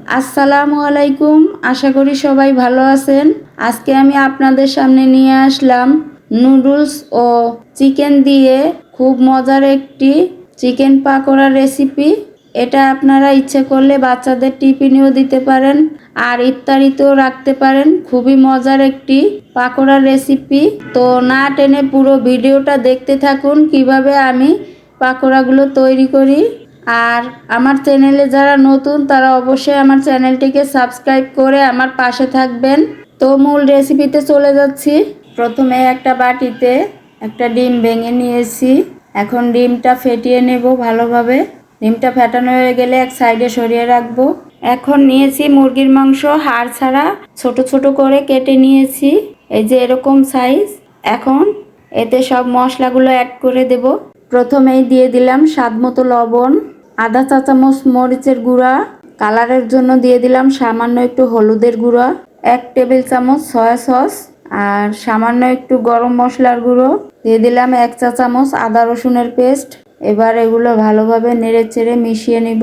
আসসালামু আলাইকুম। আশা করি সবাই ভালো আছেন। আজকে আমি আপনাদের সামনে নিয়ে আসলাম নুডলস ও চিকেন দিয়ে খুব মজার একটি চিকেন পাকোড়া রেসিপি। এটা আপনারা ইচ্ছে করলে বাচ্চাদের টিফিনেও দিতে পারেন আর ইফতারিতেও রাখতে পারেন। খুবই মজার একটি পাকোড়া রেসিপি। তো না টেনে পুরো ভিডিওটা দেখতে থাকুন কিভাবে আমি পাকোড়াগুলো তৈরি করি। আর আমার চ্যানেলে যারা নতুন তারা অবশ্যই আমার চ্যানেলটিকে সাবস্ক্রাইব করে আমার পাশে থাকবেন। তো মূল রেসিপিতে চলে যাচ্ছি। প্রথমে একটা বাটিতে একটা ডিম ভেঙে নিয়েছি। এখন ডিমটা ফেটিয়ে নেব ভালোভাবে। ডিমটা ফেটানো হয়ে গেলে এক সাইডে সরিয়ে রাখবো। এখন নিয়েছি মুরগির মাংস, হাড় ছাড়া ছোট ছোট করে কেটে নিয়েছি, এই যে এরকম সাইজ। এখন এতে সব মশলাগুলো অ্যাড করে দেব। প্রথমেই দিয়ে দিলাম স্বাদ মতো লবণ, আধা চা চামচ মরিচের গুঁড়া, কালারের জন্য দিয়ে দিলাম সামান্য একটু হলুদের গুঁড়া, 1 টেবিল চামচ সয়া সস, আর সামান্য একটু গরম মশলার গুঁড়ো দিয়ে দিলাম 1 চা চামচ আদা রসুনের পেস্ট। এবার এগুলো ভালোভাবে নেড়ে চেড়ে মিশিয়ে নিব।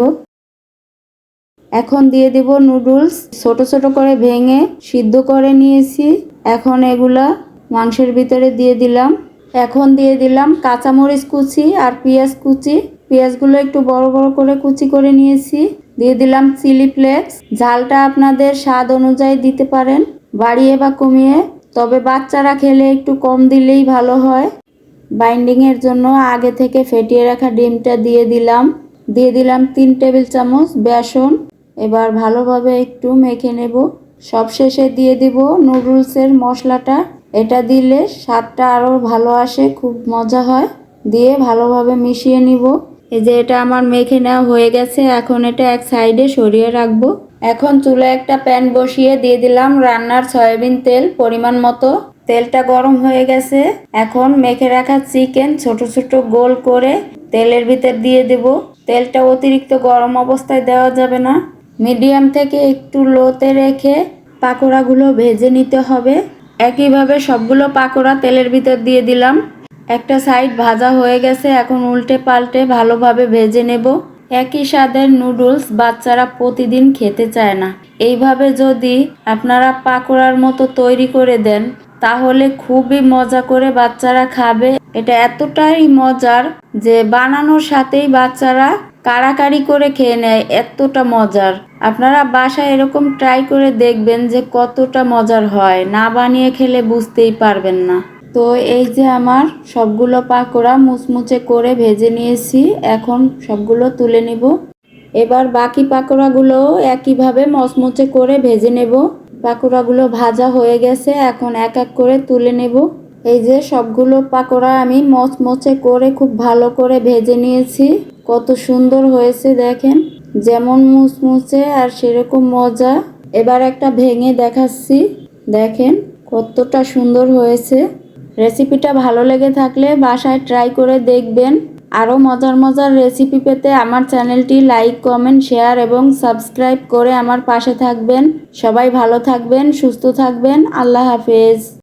এখন দিয়ে দিব নুডলস, ছোট ছোট করে ভেঙে সিদ্ধ করে নিয়েছি। এখন এগুলা মাংসের ভিতরে দিয়ে দিলাম। এখন দিয়ে দিলাম কাঁচামরিচ কুচি আর পেঁয়াজ কুচি। পেঁয়াজগুলো একটু বড় বড় করে কুচি করে নিয়েছি। দিয়ে দিলাম চিলি ফ্লেক্স। ঝালটা আপনাদের স্বাদ অনুযায়ী দিতে পারেন, বাড়িয়ে বা কমিয়ে। তবে বাচ্চারা খেলে একটু কম দিলেই ভালো হয়। বাইন্ডিংয়ের জন্য আগে থেকে ফেটিয়ে রাখা ডিমটা দিয়ে দিলাম। দিয়ে দিলাম 3 টেবিল চামচ বেসন। এবার ভালোভাবে একটু মেখে নেব। সবশেষে দিয়ে দিব নুডলসের মশলাটা। এটা দিলে স্বাদটা আরও ভালো আসে, খুব মজা হয়। দিয়ে ভালোভাবে মিশিয়ে নিব। এই যে এটা আমার মেখে নেওয়া হয়ে গেছে। এখন এটা এক সাইডে সরিয়ে রাখবো। এখন চুলায় একটা প্যান বসিয়ে দিয়ে দিলাম রান্নার সয়াবিন তেল পরিমাণ মতো। তেলটা গরম হয়ে গেছে। এখন মেখে রাখা চিকেন ছোট ছোট গোল করে তেলের ভিতর দিয়ে দেব। তেলটা অতিরিক্ত গরম অবস্থায় দেওয়া যাবে না, মিডিয়াম থেকে একটু লোতে রেখে পাকোড়াগুলো ভেজে নিতে হবে। একইভাবে সবগুলো পাকোড়া তেলের ভিতর দিয়ে দিলাম। একটা সাইড ভাজা হয়ে গেছে। এখন উল্টে পাল্টে ভালোভাবে ভেজে নেব। একই স্বাদের নুডলস বাচ্চারা প্রতিদিন খেতে চায় না। এইভাবে যদি আপনারা পাকোড়ার মতো তৈরি করে দেন তাহলে খুবই মজা করে বাচ্চারা খাবে। এটা এতটাই মজার যে বানানোর সাথেই বাচ্চারা কাড়াকাড়ি করে খেয়ে নেয়, এতটা মজার। আপনারা বাসায় এরকম ট্রাই করে দেখবেন যে কতটা মজার হয়। না বানিয়ে খেলে বুঝতেই পারবেন না। তো এই যে আমার সবগুলো পাকোড়া মুচমুচে করে ভেজে নিয়েছি। এখন সবগুলো তুলে নেব। এবার বাকি পাকোড়াগুলোও একইভাবে মচমচে করে ভেজে নেব। পাকোড়াগুলো ভাজা হয়ে গেছে। এখন এক এক করে তুলে নেব। এই যে সবগুলো পাকোড়া আমি মচমচে করে খুব ভালো করে ভেজে নিয়েছি। কত সুন্দর হয়েছে দেখেন, যেমন মুচমুচে আর সেরকম মজা। এবার একটা ভেঙে দেখাচ্ছি, দেখেন কতটা সুন্দর হয়েছে। রেসিপিটা ভালো লেগে থাকলে বাসায় ট্রাই করে দেখবেন। আরও মজার মজার রেসিপি পেতে আমার চ্যানেলটি লাইক, কমেন্ট, শেয়ার এবং সাবস্ক্রাইব করে আমার পাশে থাকবেন। সবাই ভালো থাকবেন, সুস্থ থাকবেন। আল্লাহ হাফেজ।